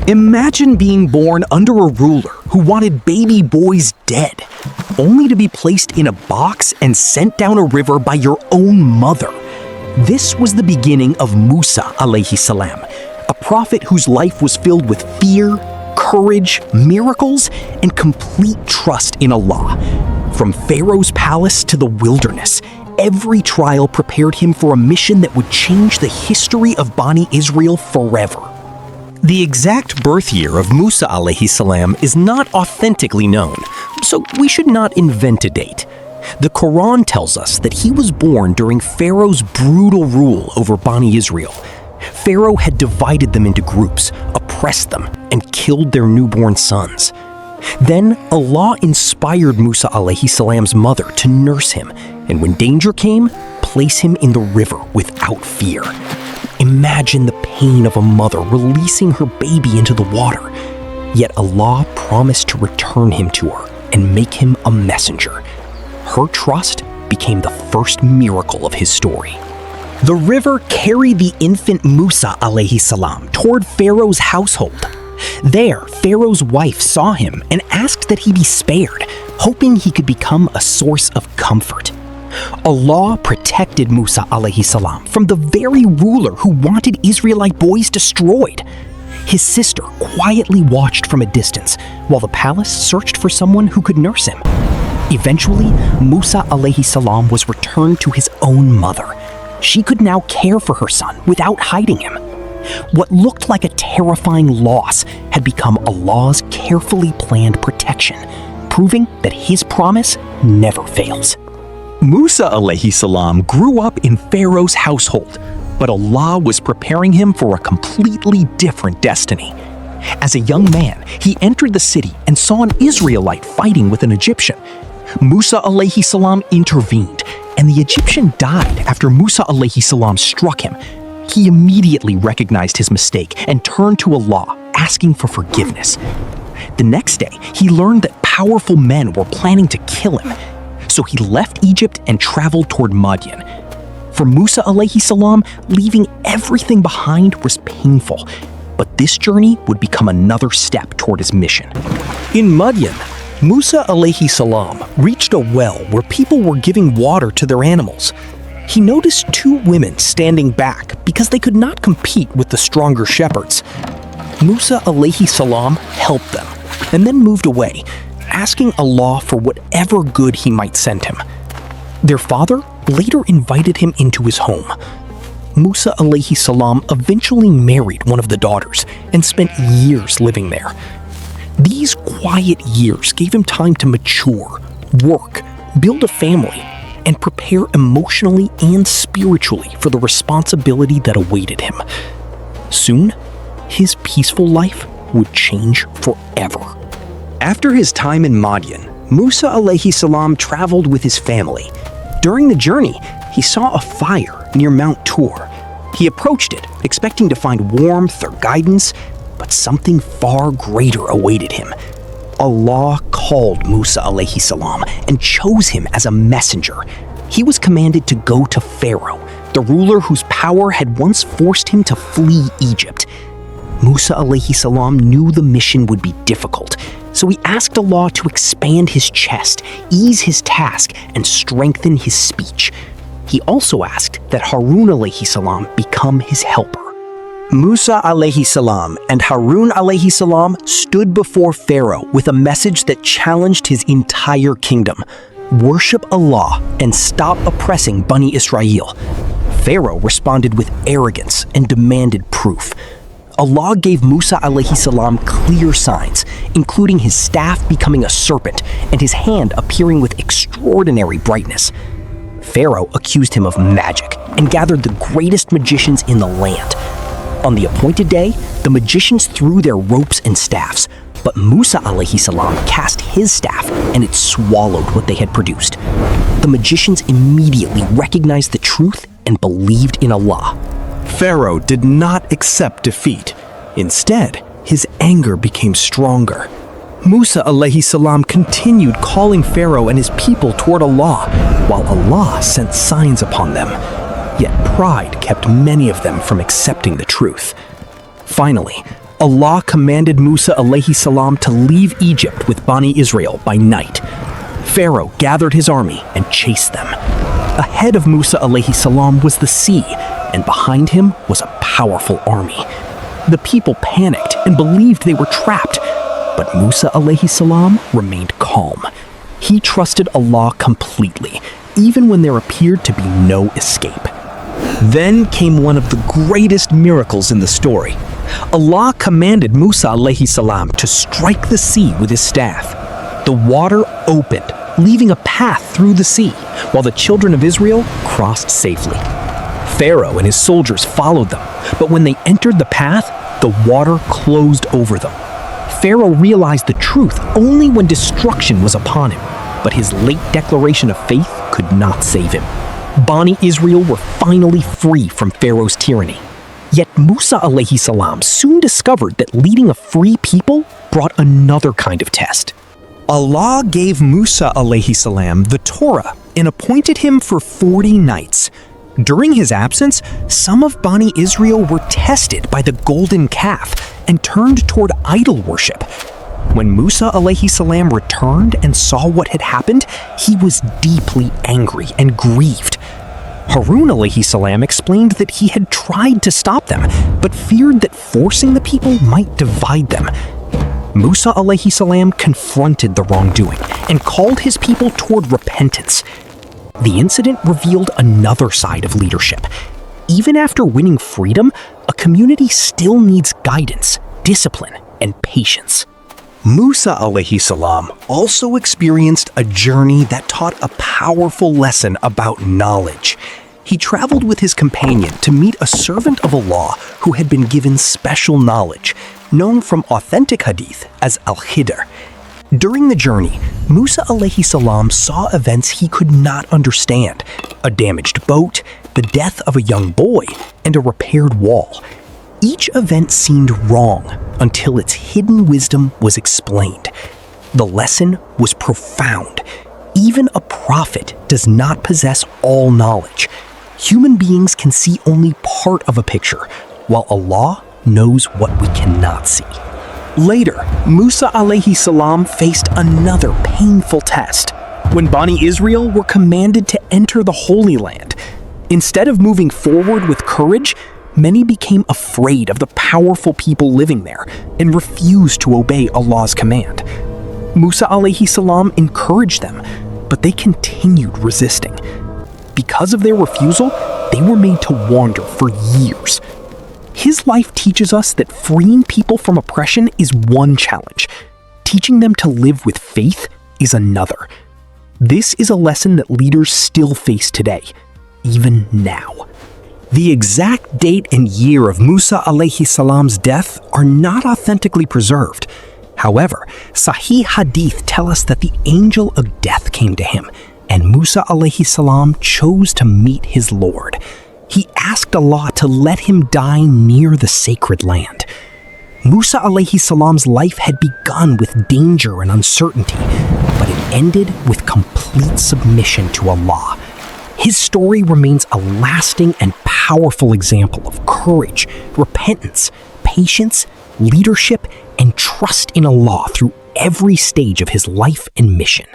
Imagine being born under a ruler who wanted baby boys dead, only to be placed in a box and sent down a river by your own mother. This was the beginning of Musa Alayhi Salam, a prophet whose life was filled with fear, courage, miracles, and complete trust in Allah. From Pharaoh's palace to the wilderness, every trial prepared him for a mission that would change the history of Bani Israel forever. The exact birth year of Musa Alayhi Salam is not authentically known, so we should not invent a date. The Quran tells us that he was born during Pharaoh's brutal rule over Bani Israel. Pharaoh had divided them into groups, oppressed them, and killed their newborn sons. Then Allah inspired Musa Alayhi Salam's mother to nurse him, and when danger came, place him in the river without fear. Imagine the pain of a mother releasing her baby into the water. Yet Allah promised to return him to her and make him a messenger. Her trust became the first miracle of his story. The river carried the infant Musa Alayhi Salam toward Pharaoh's household. There, Pharaoh's wife saw him and asked that he be spared, hoping he could become a source of comfort. Allah protected Musa Alayhi Salam from the very ruler who wanted Israelite boys destroyed. His sister quietly watched from a distance while the palace searched for someone who could nurse him. Eventually, Musa Alayhi Salam was returned to his own mother. She could now care for her son without hiding him. What looked like a terrifying loss had become Allah's carefully planned protection, proving that his promise never fails. Musa Alayhi Salam grew up in Pharaoh's household, but Allah was preparing him for a completely different destiny. As a young man, he entered the city and saw an Israelite fighting with an Egyptian. Musa Alayhi Salam intervened, and the Egyptian died after Musa Alayhi Salam struck him. He immediately recognized his mistake and turned to Allah, asking for forgiveness. The next day, he learned that powerful men were planning to kill him. So he left Egypt and traveled toward Madyan. For Musa Alayhi Salam, leaving everything behind was painful, but this journey would become another step toward his mission. In Madyan, Musa Alayhi Salam reached a well where people were giving water to their animals. He noticed two women standing back because they could not compete with the stronger shepherds. Musa Alayhi Salam helped them and then moved away, asking Allah for whatever good he might send him. Their father later invited him into his home. Musa Alayhi Salam eventually married one of the daughters and spent years living there. These quiet years gave him time to mature, work, build a family, and prepare emotionally and spiritually for the responsibility that awaited him. Soon, his peaceful life would change forever. After his time in Madyan, Musa Alayhi Salam traveled with his family. During the journey, he saw a fire near Mount Tur. He approached it, expecting to find warmth or guidance, but something far greater awaited him. Allah called Musa Alayhi Salam and chose him as a messenger. He was commanded to go to Pharaoh, the ruler whose power had once forced him to flee Egypt. Musa Alayhi Salam knew the mission would be difficult, so he asked Allah to expand his chest, ease his task, and strengthen his speech. He also asked that Harun Alayhi Salam become his helper. Musa Alayhi Salam and Harun Alayhi Salam stood before Pharaoh with a message that challenged his entire kingdom. Worship Allah and stop oppressing Bani Israel. Pharaoh responded with arrogance and demanded proof. Allah gave Musa Alayhi Salam clear signs, including his staff becoming a serpent and his hand appearing with extraordinary brightness. Pharaoh accused him of magic and gathered the greatest magicians in the land. On the appointed day, the magicians threw their ropes and staffs, but Musa Alayhi Salam cast his staff and it swallowed what they had produced. The magicians immediately recognized the truth and believed in Allah. Pharaoh did not accept defeat. Instead, his anger became stronger. Musa Alayhi Salam continued calling Pharaoh and his people toward Allah, while Allah sent signs upon them. Yet pride kept many of them from accepting the truth. Finally, Allah commanded Musa Alayhi Salam to leave Egypt with Bani Israel by night. Pharaoh gathered his army and chased them. Ahead of Musa Alayhi Salam was the sea, and behind him was a powerful army. The people panicked and believed they were trapped, but Musa Alayhi Salam remained calm. He trusted Allah completely, even when there appeared to be no escape. Then came one of the greatest miracles in the story. Allah commanded Musa Alayhi Salam to strike the sea with his staff. The water opened, leaving a path through the sea, while the children of Israel crossed safely. Pharaoh and his soldiers followed them, but when they entered the path, the water closed over them. Pharaoh realized the truth only when destruction was upon him, but his late declaration of faith could not save him. Bani Israel were finally free from Pharaoh's tyranny. Yet Musa Alayhi Salam soon discovered that leading a free people brought another kind of test. Allah gave Musa Alayhi Salam the Torah and appointed him for 40 nights. During his absence, some of Bani Israel were tested by the golden calf and turned toward idol worship. When Musa Alayhi Salam returned and saw what had happened, he was deeply angry and grieved. Harun Alayhi Salam explained that he had tried to stop them, but feared that forcing the people might divide them. Musa Alayhi Salam confronted the wrongdoing and called his people toward repentance. The incident revealed another side of leadership. Even after winning freedom, a community still needs guidance, discipline, and patience. Musa Alayhi Salam also experienced a journey that taught a powerful lesson about knowledge. He traveled with his companion to meet a servant of Allah who had been given special knowledge, known from authentic hadith as Al-Khidr. During the journey, Musa Alayhi Salam saw events he could not understand: a damaged boat, the death of a young boy, and a repaired wall. Each event seemed wrong until its hidden wisdom was explained. The lesson was profound. Even a prophet does not possess all knowledge. Human beings can see only part of a picture, while Allah knows what we cannot see. Later, Musa Alayhi Salam faced another painful test when Bani Israel were commanded to enter the Holy Land. Instead of moving forward with courage, many became afraid of the powerful people living there and refused to obey Allah's command. Musa Alayhi Salam encouraged them, but they continued resisting. Because of their refusal, they were made to wander for years. His life teaches us that freeing people from oppression is one challenge. Teaching them to live with faith is another. This is a lesson that leaders still face today, even now. The exact date and year of Musa Alayhi Salam's death are not authentically preserved. However, Sahih Hadith tell us that the angel of death came to him, and Musa Alayhi Salam chose to meet his Lord. He asked Allah to let him die near the sacred land. Musa Alayhi Salam's life had begun with danger and uncertainty, but it ended with complete submission to Allah. His story remains a lasting and powerful example of courage, repentance, patience, leadership, and trust in Allah through every stage of his life and mission.